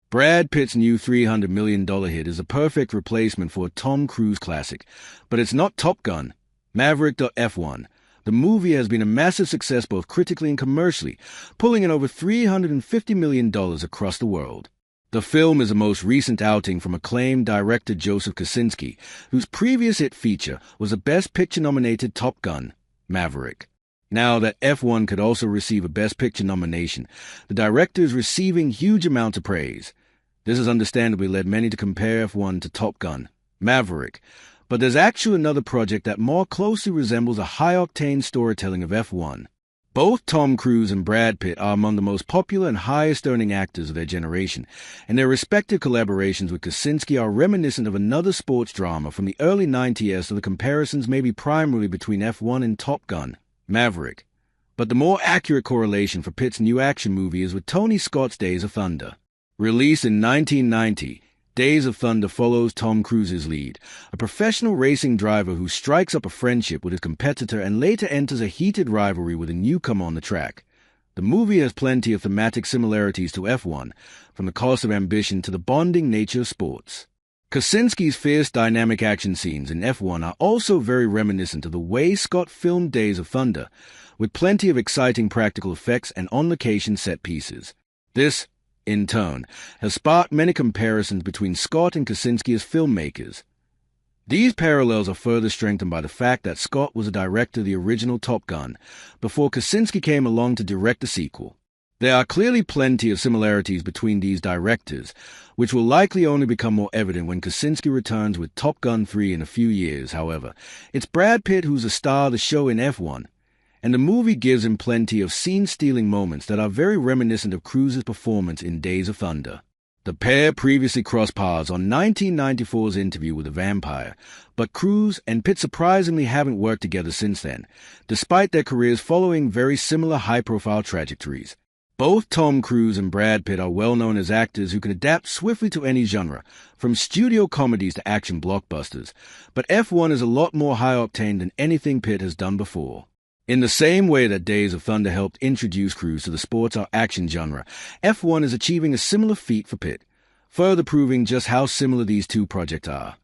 Brad Pitt's new $300 million hit is a perfect replacement for a Tom Cruise classic, but it's not Top Gun. Maverick. F1. The movie has been a massive success both critically and commercially, pulling in over $350 million across the world. The film is the most recent outing from acclaimed director Joseph Kosinski, whose previous hit feature was a Best Picture-nominated Top Gun, Maverick. Now that F1 could also receive a Best Picture nomination, the director is receiving huge amounts of praise. This has understandably led many to compare F1 to Top Gun, Maverick, but there's actually another project that more closely resembles a high-octane storytelling of F1. Both Tom Cruise and Brad Pitt are among the most popular and highest-earning actors of their generation, and their respective collaborations with Kosinski are reminiscent of another sports drama from the early 90s, so the comparisons may be primarily between F1 and Top Gun, Maverick. But the more accurate correlation for Pitt's new action movie is with Tony Scott's Days of Thunder. Released in 1990, Days of Thunder follows Tom Cruise's lead, a professional racing driver who strikes up a friendship with his competitor and later enters a heated rivalry with a newcomer on the track. The movie has plenty of thematic similarities to F1, from the cost of ambition to the bonding nature of sports. Kosinski's fierce dynamic action scenes in F1 are also very reminiscent of the way Scott filmed Days of Thunder, with plenty of exciting practical effects and on-location set pieces. This, in turn, has sparked many comparisons between Scott and Kosinski as filmmakers. These parallels are further strengthened by the fact that Scott was a director of the original Top Gun, before Kosinski came along to direct the sequel. There are clearly plenty of similarities between these directors, which will likely only become more evident when Kosinski returns with Top Gun 3 in a few years. However, it's Brad Pitt who's the star of the show in F1, and the movie gives him plenty of scene-stealing moments that are very reminiscent of Cruise's performance in Days of Thunder. The pair previously crossed paths on 1994's Interview with the Vampire, but Cruise and Pitt surprisingly haven't worked together since then, despite their careers following very similar high-profile trajectories. Both Tom Cruise and Brad Pitt are well known as actors who can adapt swiftly to any genre, from studio comedies to action blockbusters, but F1 is a lot more high-octane than anything Pitt has done before. In the same way that Days of Thunder helped introduce Cruise to the sports or action genre, F1 is achieving a similar feat for Pitt, further proving just how similar these two projects are.